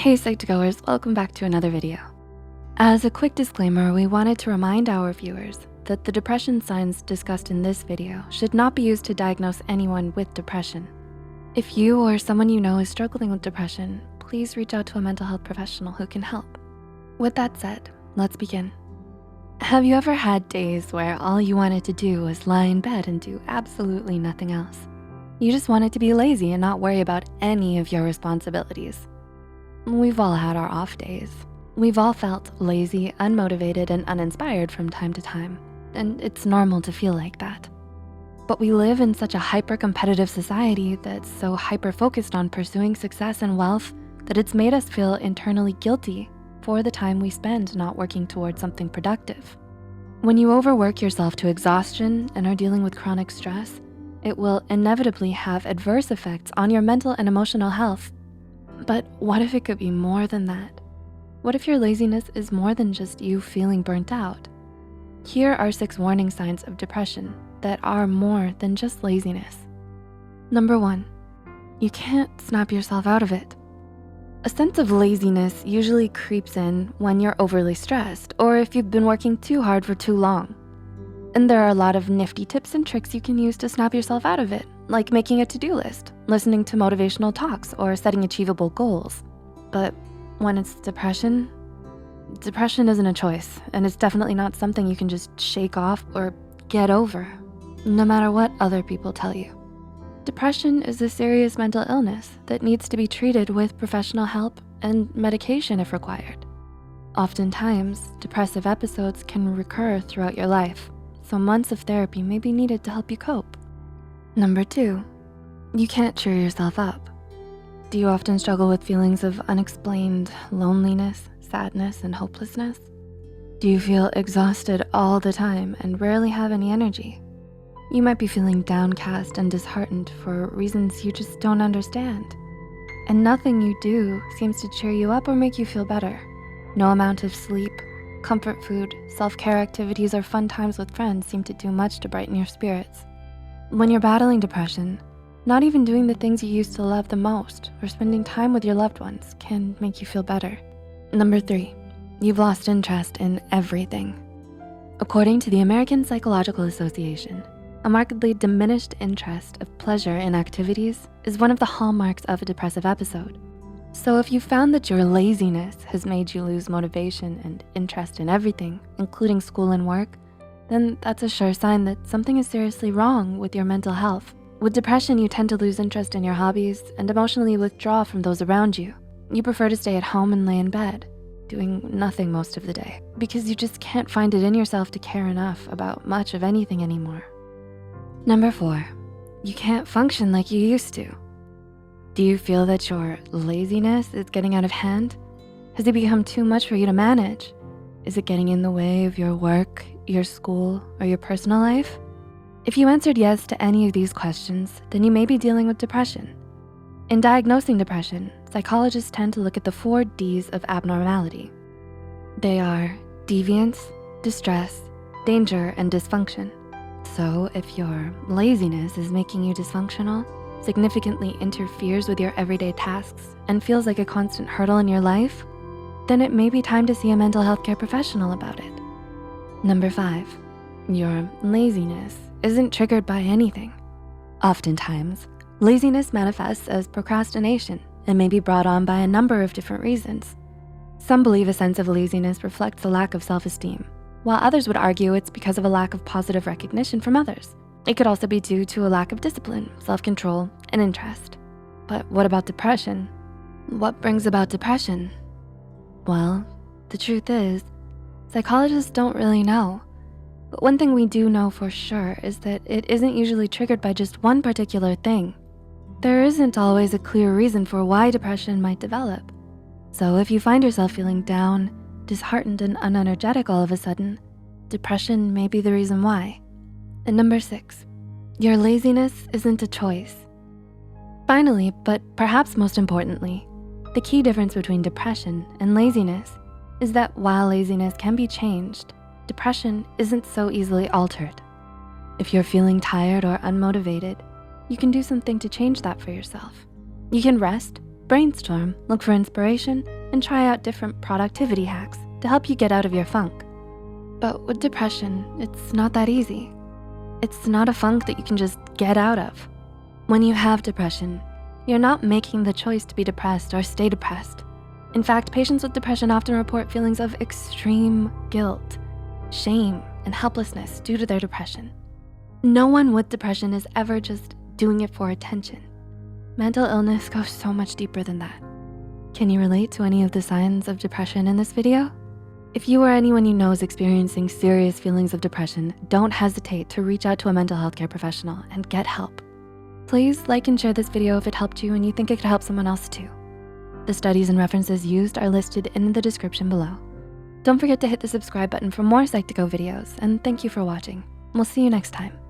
Hey Cttoers, welcome back to another video. As a quick disclaimer, we wanted to remind our viewers that the depression signs discussed in this video should not be used to diagnose anyone with depression. If you or someone you know is struggling with depression, please reach out to a mental health professional who can help. With that said, let's begin. Have you ever had days where all you wanted to do was lie in bed and do absolutely nothing else? You just wanted to be lazy and not worry about any of your responsibilities. We've all had our off days. We've all felt lazy, unmotivated, and uninspired from time to time, and it's normal to feel like that. But we live in such a hyper-competitive society that's so hyper-focused on pursuing success and wealth that it's made us feel internally guilty for the time we spend not working towards something productive. When you overwork yourself to exhaustion and are dealing with chronic stress, it will inevitably have adverse effects on your mental and emotional health. But what if it could be more than that? What if your laziness is more than just you feeling burnt out? Here are 6 warning signs of depression that are more than just laziness. Number 1, you can't snap yourself out of it. A sense of laziness usually creeps in when you're overly stressed or if you've been working too hard for too long. And there are a lot of nifty tips and tricks you can use to snap yourself out of it, like making a to-do list, listening to motivational talks, or setting achievable goals. But when it's depression isn't a choice, and it's definitely not something you can just shake off or get over, no matter what other people tell you. Depression is a serious mental illness that needs to be treated with professional help and medication if required. Oftentimes, depressive episodes can recur throughout your life, so months of therapy may be needed to help you cope. Number 2, you can't cheer yourself up. Do you often struggle with feelings of unexplained loneliness, sadness, and hopelessness? Do you feel exhausted all the time and rarely have any energy? You might be feeling downcast and disheartened for reasons you just don't understand. And nothing you do seems to cheer you up or make you feel better. No amount of sleep, comfort food, self-care activities, or fun times with friends seem to do much to brighten your spirits. When you're battling depression, not even doing the things you used to love the most or spending time with your loved ones can make you feel better. Number 3, you've lost interest in everything. According to the American Psychological Association, a markedly diminished interest of pleasure in activities is one of the hallmarks of a depressive episode. So if you found that your laziness has made you lose motivation and interest in everything, including school and work, then that's a sure sign that something is seriously wrong with your mental health. With depression, you tend to lose interest in your hobbies and emotionally withdraw from those around you. You prefer to stay at home and lay in bed, doing nothing most of the day, because you just can't find it in yourself to care enough about much of anything anymore. Number 4, you can't function like you used to. Do you feel that your laziness is getting out of hand? Has it become too much for you to manage? Is it getting in the way of your work, your school, or your personal life? If you answered yes to any of these questions, then you may be dealing with depression. In diagnosing depression, psychologists tend to look at the 4 Ds of abnormality. They are deviance, distress, danger, and dysfunction. So if your laziness is making you dysfunctional, significantly interferes with your everyday tasks, and feels like a constant hurdle in your life, then it may be time to see a mental health care professional about it. Number 5, your laziness isn't triggered by anything. Oftentimes, laziness manifests as procrastination and may be brought on by a number of different reasons. Some believe a sense of laziness reflects a lack of self-esteem, while others would argue it's because of a lack of positive recognition from others. It could also be due to a lack of discipline, self-control, and interest. But what about depression? What brings about depression? Well, the truth is, psychologists don't really know. But one thing we do know for sure is that it isn't usually triggered by just one particular thing. There isn't always a clear reason for why depression might develop. So if you find yourself feeling down, disheartened, and unenergetic all of a sudden, depression may be the reason why. And number 6, your laziness isn't a choice. Finally, but perhaps most importantly, the key difference between depression and laziness is that while laziness can be changed, depression isn't so easily altered. If you're feeling tired or unmotivated, you can do something to change that for yourself. You can rest, brainstorm, look for inspiration, and try out different productivity hacks to help you get out of your funk. But with depression, it's not that easy. It's not a funk that you can just get out of. When you have depression, you're not making the choice to be depressed or stay depressed. In fact, patients with depression often report feelings of extreme guilt, shame, and helplessness due to their depression. No one with depression is ever just doing it for attention. Mental illness goes so much deeper than that. Can you relate to any of the signs of depression in this video? If you or anyone you know is experiencing serious feelings of depression, don't hesitate to reach out to a mental health care professional and get help. Please like and share this video if it helped you and you think it could help someone else too. The studies and references used are listed in the description below. Don't forget to hit the subscribe button for more Ctto videos, and thank you for watching. We'll see you next time.